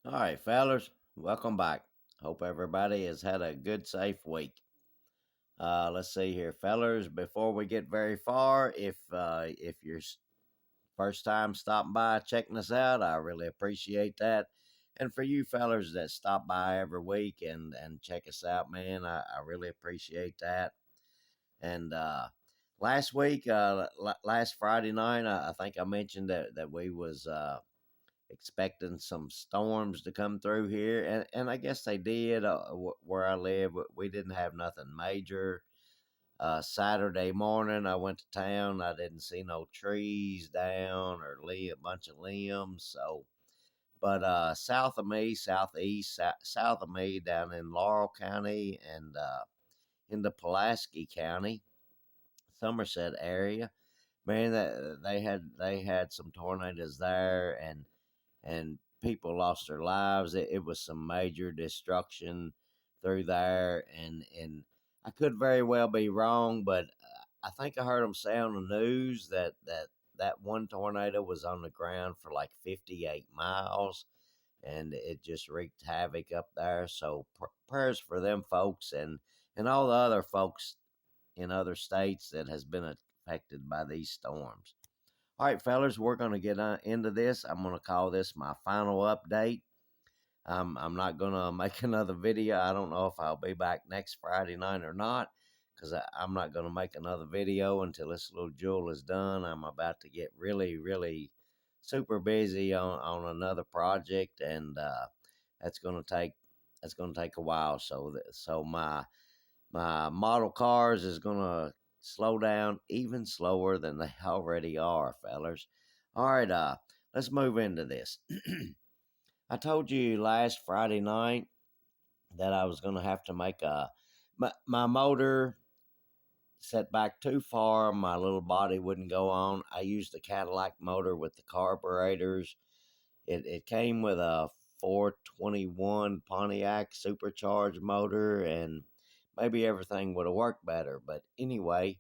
All right, fellas, welcome back. Hope everybody has had a good, safe week. Let's see here, fellas. Before we get very far, if you're first time stopping by checking us out, I really appreciate that. And for you fellas that stop by every week and check us out, man, I really appreciate that. And last week, last Friday night, I think I mentioned that we was expecting some storms to come through here, and I guess they did. Where I live, we didn't have nothing major. Saturday morning, I went to town. I didn't see no trees down or a bunch of limbs. So, but south of me, south of me, down in Laurel County and into Pulaski County, Somerset area, man, that they had some tornadoes there, and people lost their lives. It was some major destruction through there, and I could very well be wrong, but I think I heard them say on the news that one tornado was on the ground for like 58 miles, and it just wreaked havoc up there. So prayers for them folks and all the other folks in other states that has been affected by these storms. All right, fellas, we're going to get into this. I'm going to call this my final update. I'm not going to make another video. I don't know if I'll be back next Friday night or not, because I'm not going to make another video until this little jewel is done. I'm about to get really, really super busy on another project, and that's going to take a while. So my model cars is going to slow down even slower than they already are, fellers. All right, let's move into this. I told you last Friday night that I was going to have to make my motor set back too far. My little body wouldn't go on. I used the Cadillac motor with the carburetors. It came with a 421 Pontiac supercharged motor, and maybe everything would have worked better. But anyway,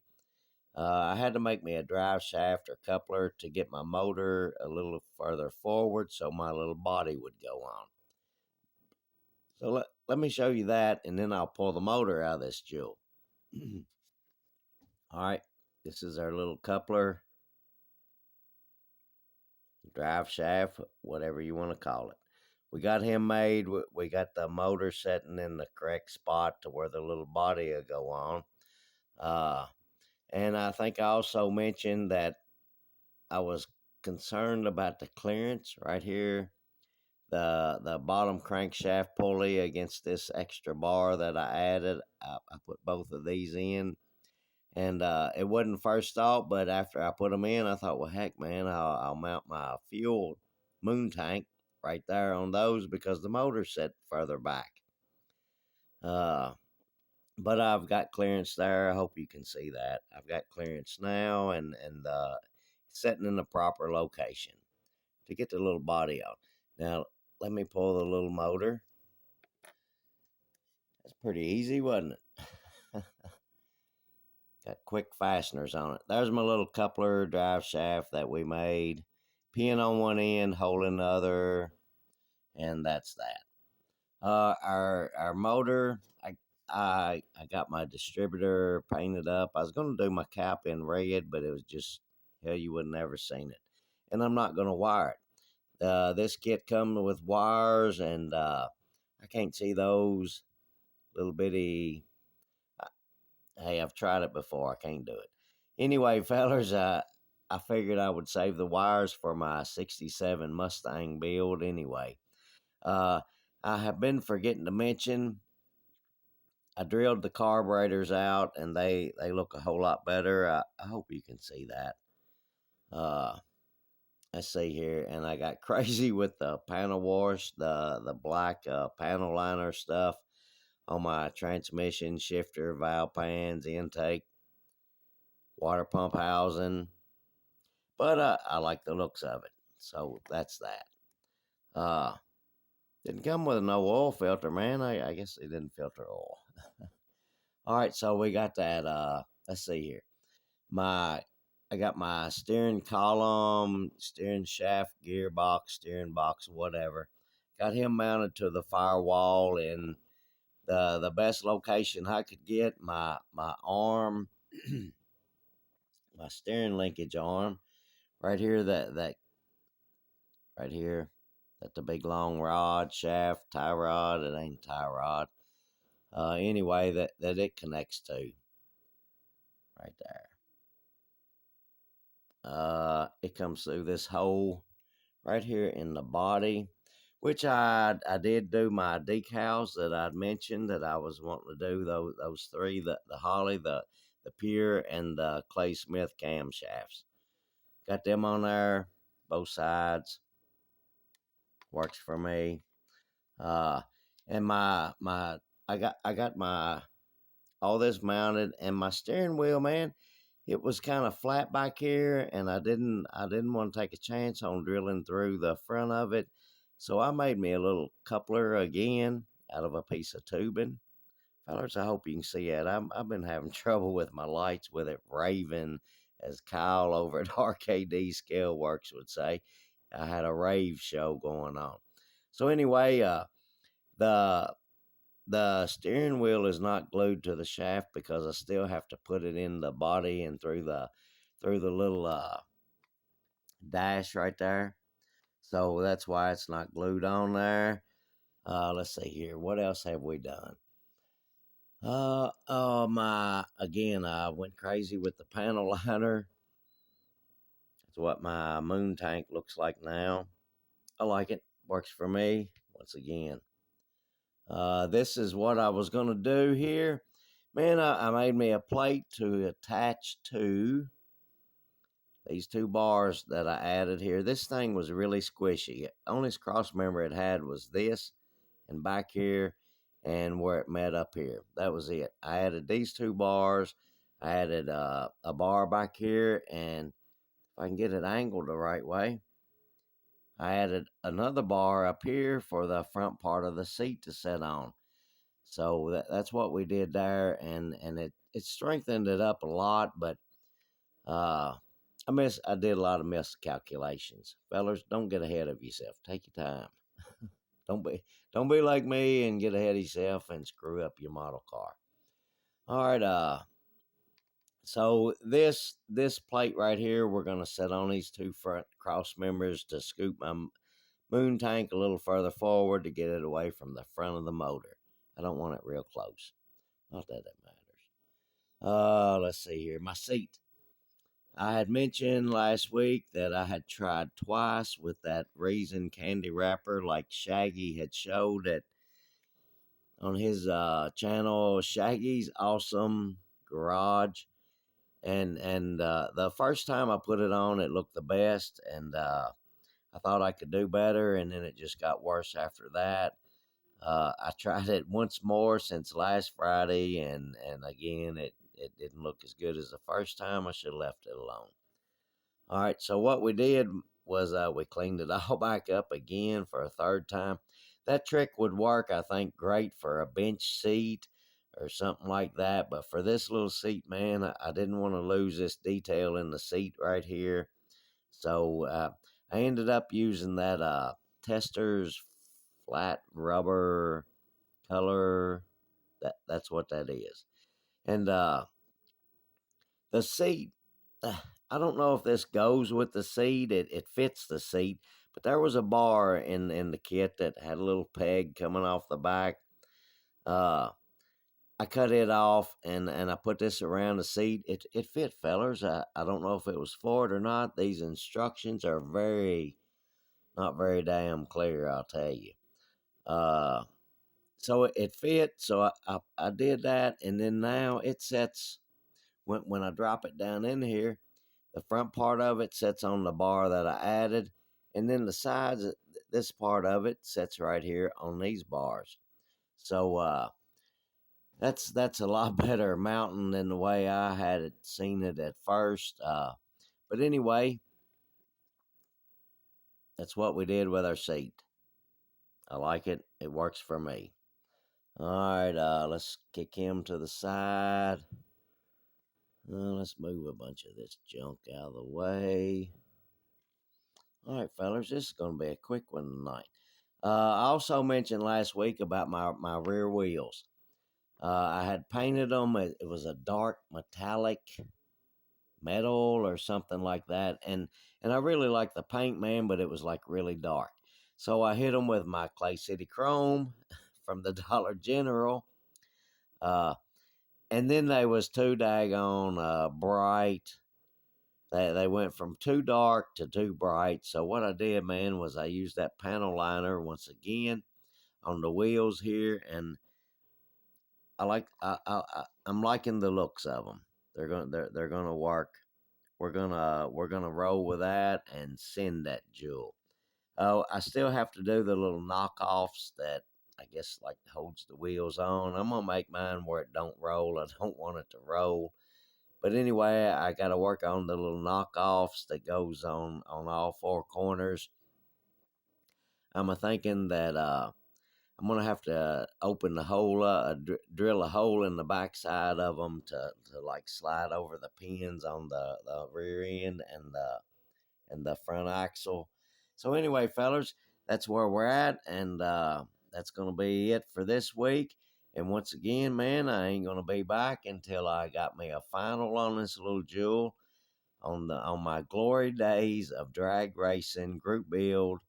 I had to make me a drive shaft or coupler to get my motor a little further forward so my little body would go on. So let me show you that, and then I'll pull the motor out of this jewel. All right, this is our little coupler, drive shaft, whatever you want to call it. We got him made. We got the motor setting in the correct spot to where the little body will go on. Uh, and I think I also mentioned that I was concerned about the clearance right here, the bottom crankshaft pulley against this extra bar that I added. I put both of these in, and it wasn't first thought, but after I put them in, I thought, well, heck, man, I'll mount my fuel moon tank right there on those because the motor's set further back. Uh, but I've got clearance there. I hope you can see that. I've got clearance now, and setting in the proper location to get the little body out. Now, let me pull the little motor. That's pretty easy, wasn't it? Got quick fasteners on it. There's my little coupler drive shaft that we made. Pin on one end, hole in the other, and that's that. Our motor, I got my distributor painted up. I was going to do my cap in red, but it was just hell, you would never seen it. And I'm not going to wire it. This kit comes with wires, and I can't see those little bitty. Hey, I've tried it before. I can't do it. Anyway, fellers, I figured I would save the wires for my '67 Mustang build. Anyway, uh, I have been forgetting to mention I drilled the carburetors out, and they look a whole lot better. I hope you can see that. Uh, let's see here, and I got crazy with the panel wash, the black panel liner stuff on my transmission, shifter, valve pans, intake, water pump housing. But I like the looks of it, so that's that. Uh, didn't come with no oil filter, man. I guess they didn't filter oil. All right, so we got that. Let's see here. My I got my steering column, steering shaft, gearbox, steering box, whatever. got him mounted to the firewall in the best location I could get. My arm, my steering linkage arm, right here. That right here. That's the big long rod shaft, tie rod. It ain't tie rod. Anyway, that it connects to right there. It comes through this hole right here in the body, which I did do my decals that I'd mentioned that I was wanting to do those three, the Holly, the Pure, and the Clay Smith camshafts. Got them on there, both sides. Works for me. Uh, and my I got my all this mounted, and my steering wheel, man, it was kind of flat back here, and I didn't want to take a chance on drilling through the front of it, so I made me a little coupler again out of a piece of tubing. Fellas, I hope you can see that. I've been having trouble with my lights with it raving, as Kyle over at RKD Scale Works would say. I had a rave show going on. So anyway, the the steering wheel is not glued to the shaft because I still have to put it in the body and through the little dash right there. So that's why it's not glued on there. Let's see here. What else have we done? My again, I went crazy with the panel liner. That's what my moon tank looks like now. I like it. Works for me. Once again, this is what I was going to do here. Man, I made me a plate to attach to these two bars that I added here. This thing was really squishy. Only cross member it had was this and back here and where it met up here. That was it. I added these two bars. I added a bar back here, and if I can get it angled the right way, I added another bar up here for the front part of the seat to sit on. So that's what we did there, and it strengthened it up a lot. But uh, I did a lot of miscalculations. Fellers, don't get ahead of yourself. Take your time. Don't be don't be like me and get ahead of yourself and screw up your model car. All right. So this plate right here, we're gonna set on these two front cross members to scoop my moon tank a little further forward to get it away from the front of the motor. I don't want it real close. Not that it matters. Let's see here. My seat. I had mentioned last week that I had tried twice with that raisin candy wrapper, like Shaggy had showed it on his channel, Shaggy's Awesome Garage. And the first time I put it on, it looked the best, and I thought I could do better, and then it just got worse after that. I tried it once more since last Friday, and again, it didn't look as good as the first time. I should have left it alone. All right, so what we did was we cleaned it all back up again for a third time. That trick would work, I think, great for a bench seat or something like that. But for this little seat, man, I didn't want to lose this detail in the seat right here. So I ended up using that Tester's flat rubber color. That's what that is. And the seat, I don't know if this goes with the seat. It fits the seat, but there was a bar in the kit that had a little peg coming off the back. Uh, I cut it off and I put this around the seat. It fit, fellers. I don't know if it was for it or not. These instructions are not very damn clear, I'll tell you. Uh, so it fit. So I did that, and then now it sets when I drop it down in here. The front part of it sits on the bar that I added, and then the sides, this part of it sits right here on these bars. So that's a lot better mounting than the way I had it seen it at first. But anyway, that's what we did with our seat. I like it. It works for me. All right, let's kick him to the side. Let's move a bunch of this junk out of the way. All right, fellas, this is going to be a quick one tonight. I also mentioned last week about my rear wheels. I had painted them. It was a dark metallic metal or something like that, and I really liked the paint, man, but it was like really dark. So I hit them with my Clay City Chrome from the Dollar General, uh, and then they was too daggone bright. They went from too dark to too bright. So what I did, man, was I used that panel liner once again on the wheels here, and I'm liking the looks of them. They're gonna work. We're gonna roll with that and send that jewel. Oh, I still have to do the little knockoffs that I guess like holds the wheels on. I'm gonna make mine where it don't roll. I don't want it to roll. But anyway, I got to work on the little knockoffs that goes on all four corners. I'm a thinking that I'm gonna have to open the hole, drill a hole in the backside of them to like slide over the pins on the rear end and the front axle. So anyway, fellas, that's where we're at, and that's gonna be it for this week. And once again, man, I ain't gonna be back until I got me a final on this little jewel on my glory days of drag racing group build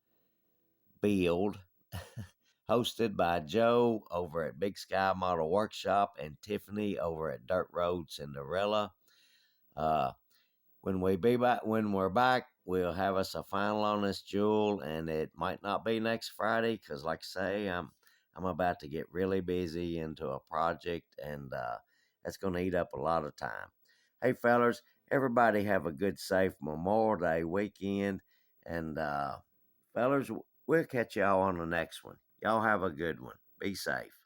hosted by Joe over at Big Sky Model Workshop and Tiffany over at Dirt Road Cinderella. Uh, when we're back, we'll have us a final on this jewel, and it might not be next Friday because, like I say, I'm about to get really busy into a project, and that's going to eat up a lot of time. Hey, fellas, everybody have a good, safe Memorial Day weekend, and fellas, we'll catch y'all on the next one. Y'all have a good one. Be safe.